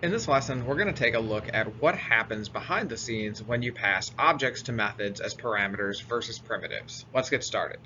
In this lesson, we're going to take a look at what happens behind the scenes when you pass objects to methods as parameters versus primitives. Let's get started.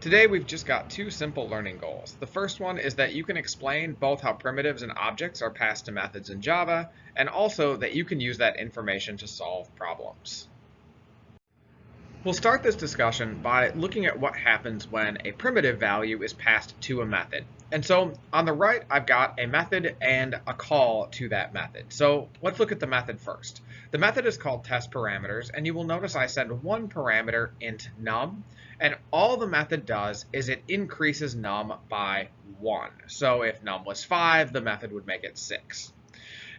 Today, we've just got two simple learning goals. The first one is that you can explain both how primitives and objects are passed to methods in Java, and also that you can use that information to solve problems. We'll start this discussion by looking at what happens when a primitive value is passed to a method. And so on the right, I've got a method and a call to that method. So let's look at the method first. The method is called test parameters, and you will notice I send one parameter int num, and all the method does is it increases num by 1. So if num was 5, the method would make it 6.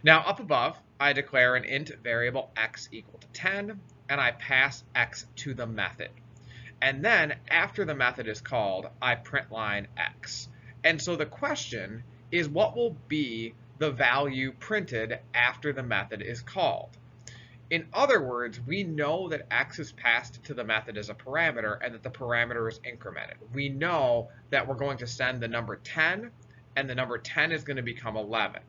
Now up above, I declare an int variable x equal to 10, and I pass x to the method. And then after the method is called, I print line x. And so the question is, what will be the value printed after the method is called? In other words, we know that x is passed to the method as a parameter and that the parameter is incremented. We know that we're going to send the number 10, and the number 10 is going to become 11.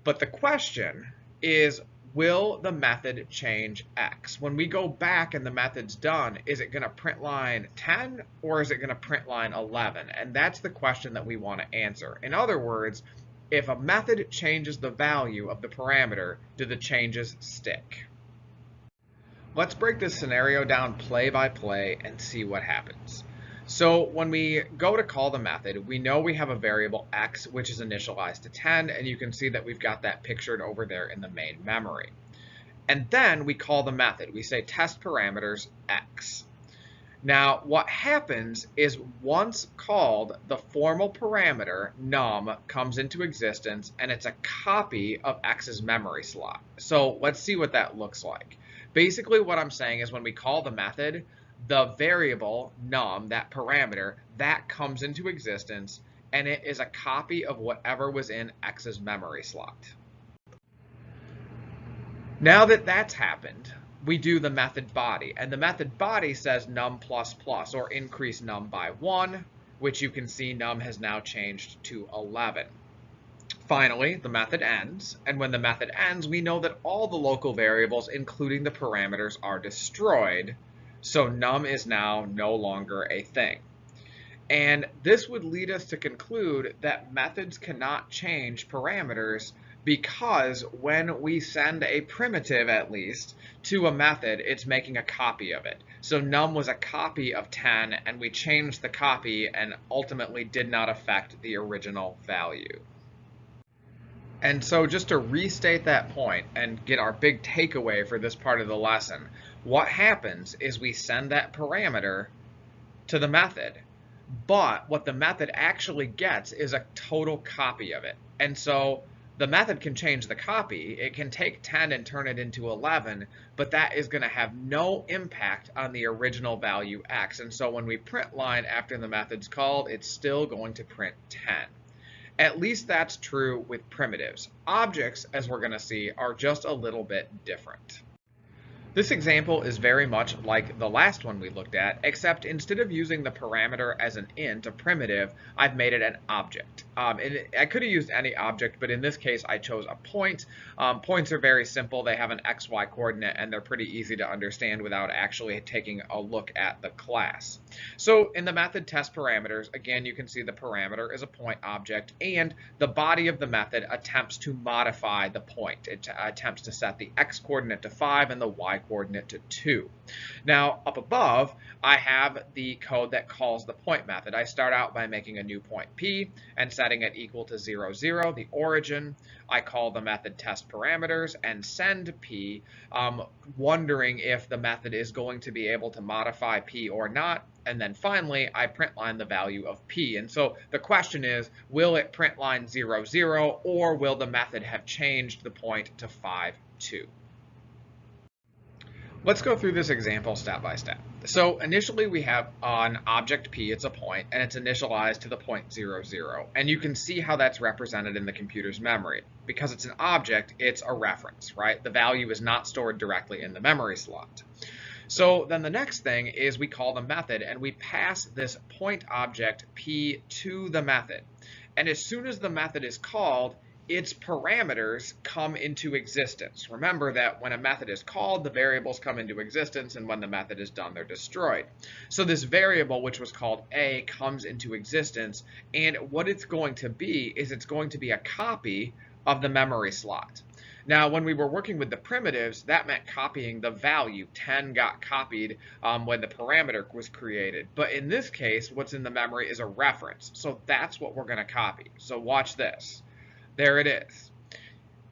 But the question is, will the method change x? When we go back and the method's done, is it going to print line 10 or is it going to print line 11? And that's the question that we want to answer. In other words, if a method changes the value of the parameter, do the changes stick? Let's break this scenario down play by play and see what happens. So when we go to call the method, we know we have a variable x, which is initialized to 10, and you can see that we've got that pictured over there in the main memory. And then we call the method. We say test parameters x. Now, what happens is once called, the formal parameter num comes into existence, and it's a copy of x's memory slot. So let's see what that looks like. Basically, what I'm saying is when we call the method, the variable num, that parameter, that comes into existence, and it is a copy of whatever was in x's memory slot. Now that that's happened, we do the method body, and the method body says num plus plus, or increase num by 1, which you can see num has now changed to 11. Finally, the method ends, and when the method ends, we know that all the local variables, including the parameters, are destroyed, so num is now no longer a thing. And this would lead us to conclude that methods cannot change parameters because when we send a primitive, at least, to a method, it's making a copy of it. So num was a copy of 10, and we changed the copy and ultimately did not affect the original value. And so just to restate that point and get our big takeaway for this part of the lesson, what happens is we send that parameter to the method, but what the method actually gets is a total copy of it. And so the method can change the copy. It can take 10 and turn it into 11, but that is going to have no impact on the original value x. And so when we print line after the method's called, it's still going to print 10. At least that's true with primitives. Objects, as we're going to see, are just a little bit different. This example is very much like the last one we looked at, except instead of using the parameter as an int, a primitive, I've made it an object. I could have used any object, but in this case I chose a point. Points are very simple. They have an xy coordinate, and they're pretty easy to understand without actually taking a look at the class. So in the method test parameters, again, you can see the parameter is a point object, and the body of the method attempts to modify the point. It attempts to set the x coordinate to 5 and the y coordinate to 2. Now up above, I have the code that calls the point method. I start out by making a new point p and setting it equal to 0, 0, the origin. I call the method test parameters and send p, wondering if the method is going to be able to modify p or not. And then finally, I print line the value of p. And so the question is, will it print line 0, 0, or will the method have changed the point to 5, 2? Let's go through this example step by step. So initially we have an object p, it's a point, and it's initialized to the point 0, 0. And you can see how that's represented in the computer's memory. Because it's an object, it's a reference, right? The value is not stored directly in the memory slot. So then the next thing is we call the method, and we pass this point object p to the method. And as soon as the method is called, its parameters come into existence. Remember that when a method is called, the variables come into existence, and when the method is done, they're destroyed. So this variable, which was called a, comes into existence, and what it's going to be is it's going to be a copy of the memory slot. Now, when we were working with the primitives, that meant copying the value. 10 got copied when the parameter was created. But in this case, what's in the memory is a reference. So that's what we're going to copy. So watch this. There it is.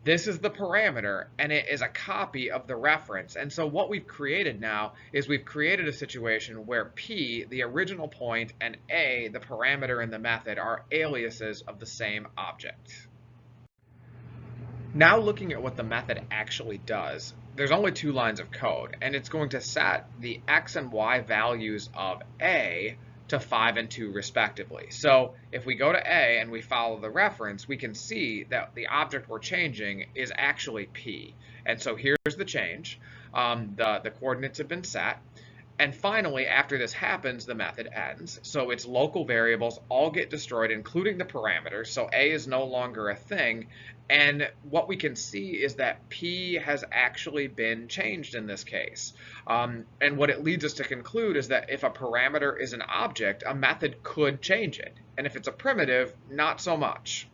This is the parameter, and it is a copy of the reference. And so what we've created now is we've created a situation where P, the original point, and A, the parameter in the method, are aliases of the same object. Now looking at what the method actually does, there's only 2 lines of code, and it's going to set the x and y values of A to 5 and 2 respectively. So if we go to A and we follow the reference, we can see that the object we're changing is actually P. And so here's the change. The coordinates have been set. And finally, after this happens, the method ends. So its local variables all get destroyed, including the parameters. So A is no longer a thing. And what we can see is that P has actually been changed in this case. And what it leads us to conclude is that if a parameter is an object, a method could change it. And if it's a primitive, not so much.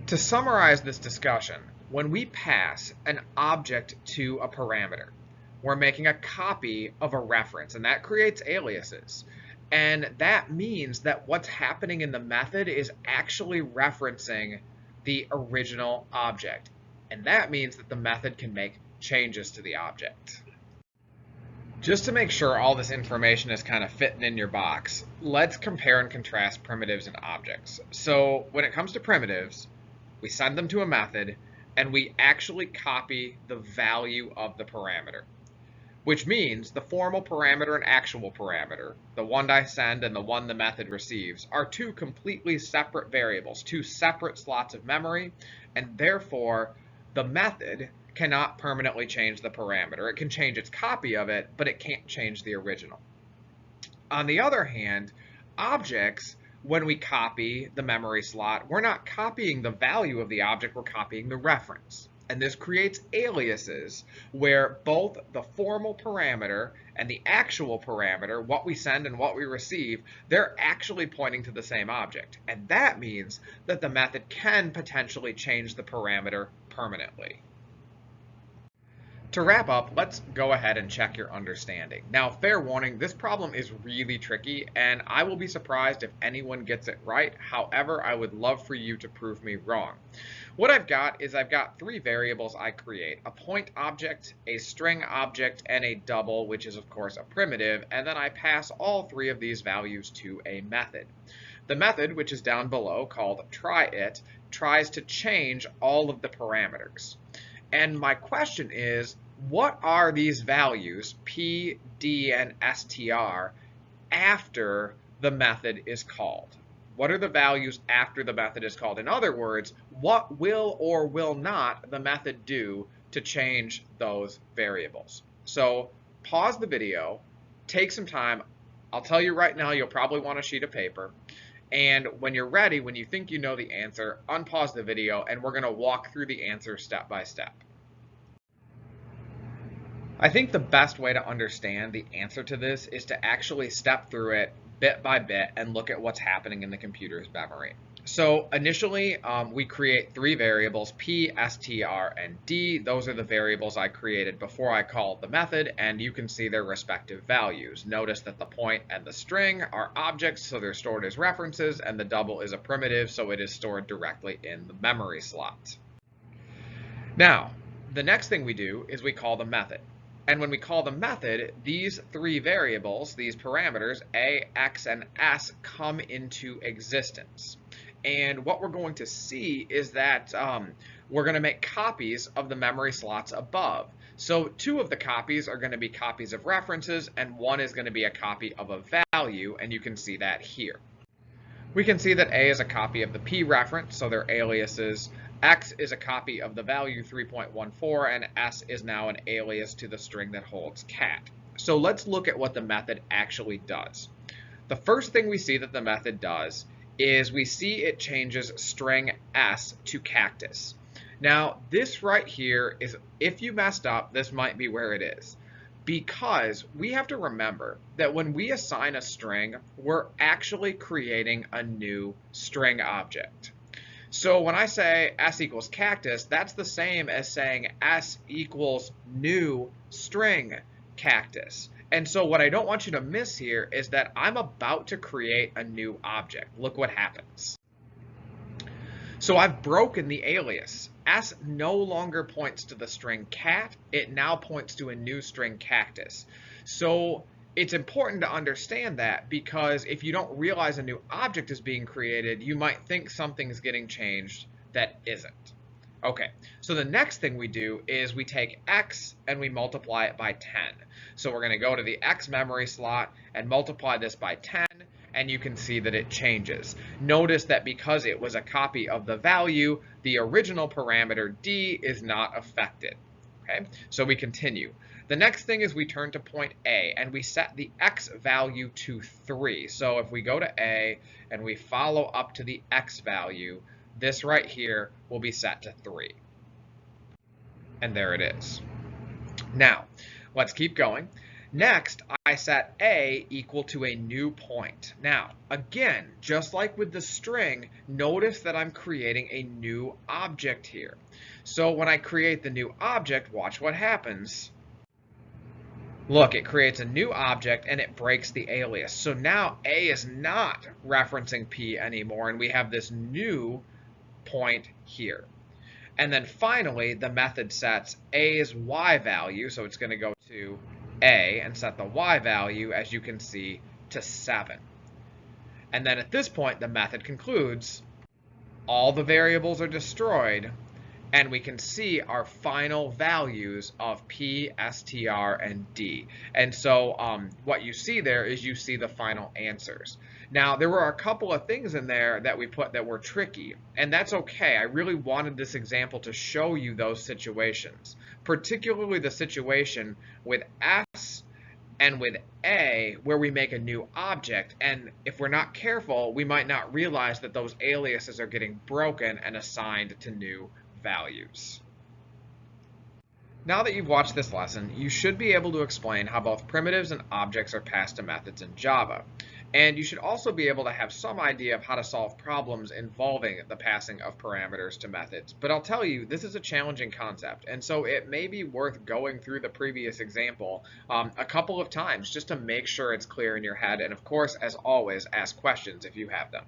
To summarize this discussion, when we pass an object to a parameter, we're making a copy of a reference, and that creates aliases. And that means that what's happening in the method is actually referencing the original object. And that means that the method can make changes to the object. Just to make sure all this information is kind of fitting in your box, let's compare and contrast primitives and objects. So when it comes to primitives, we send them to a method, and we actually copy the value of the parameter, which means the formal parameter and actual parameter, the one I send and the one the method receives, are 2 completely separate variables, 2 separate slots of memory, and therefore the method cannot permanently change the parameter. It can change its copy of it, but it can't change the original. On the other hand, objects, when we copy the memory slot, we're not copying the value of the object, we're copying the reference. And this creates aliases where both the formal parameter and the actual parameter, what we send and what we receive, they're actually pointing to the same object. And that means that the method can potentially change the parameter permanently. To wrap up, let's go ahead and check your understanding. Now, fair warning, this problem is really tricky, and I will be surprised if anyone gets it right. However, I would love for you to prove me wrong. What I've got is I've got 3 variables I create: a point object, a string object, and a double, which is of course a primitive, and then I pass all 3 of these values to a method. The method, which is down below called tryIt, tries to change all of the parameters. And my question is, what are these values, P, D, and str, after the method is called? What are the values after the method is called? In other words, what will or will not the method do to change those variables? So pause the video, take some time. I'll tell you right now, you'll probably want a sheet of paper. And when you're ready, when you think you know the answer, unpause the video, and we're going to walk through the answer step by step. I think the best way to understand the answer to this is to actually step through it bit by bit and look at what's happening in the computer's memory. So initially, we create 3 variables, P, str, and D. Those are the variables I created before I called the method, and you can see their respective values. Notice that the point and the string are objects, so they're stored as references, and the double is a primitive, so it is stored directly in the memory slot. Now, the next thing we do is we call the method. And when we call the method, these 3 variables, these parameters, A, X, and S, come into existence. And what we're going to see is that we're going to make copies of the memory slots above. So 2 of the copies are going to be copies of references, and 1 is going to be a copy of a value, and you can see that here. We can see that A is a copy of the P reference, so they're aliases. X is a copy of the value 3.14, and S is now an alias to the string that holds cat. So let's look at what the method actually does. The first thing we see that the method does is we see it changes string S to cactus. Now, this right here is, if you messed up, this might be where it is. Because we have to remember that when we assign a string, we're actually creating a new string object. So when I say S equals cactus, that's the same as saying S equals new string cactus. And so what I don't want you to miss here is that I'm about to create a new object. Look what happens. So I've broken the alias. S no longer points to the string cat, it now points to a new string cactus. So it's important to understand that, because if you don't realize a new object is being created, you might think something's getting changed that isn't. Okay, so the next thing we do is we take X and we multiply it by 10. So we're going to go to the X memory slot and multiply this by 10, and you can see that it changes. Notice that because it was a copy of the value, the original parameter D is not affected. Okay, so we continue. The next thing is we turn to point A and we set the X value to 3. So if we go to A and we follow up to the X value, this right here will be set to 3. And there it is. Now, let's keep going. Next, I set A equal to a new point. Now, again, just like with the string, notice that I'm creating a new object here. So when I create the new object, watch what happens. Look, it creates a new object and it breaks the alias. So now A is not referencing P anymore, and we have this new point here. And then finally, the method sets A's Y value, so it's going to go to A and set the Y value, as you can see, to 7. And then at this point, the method concludes, all the variables are destroyed, and we can see our final values of P, str, and D. And so what you see there is you see the final answers. Now, there were a couple of things in there that we put that were tricky, and that's okay. I really wanted this example to show you those situations, particularly the situation with S and with A, where we make a new object, and if we're not careful, we might not realize that those aliases are getting broken and assigned to new values. Now that you've watched this lesson, you should be able to explain how both primitives and objects are passed to methods in Java. And you should also be able to have some idea of how to solve problems involving the passing of parameters to methods. But I'll tell you, this is a challenging concept, and so it may be worth going through the previous example a couple of times just to make sure it's clear in your head. And of course, as always, ask questions if you have them.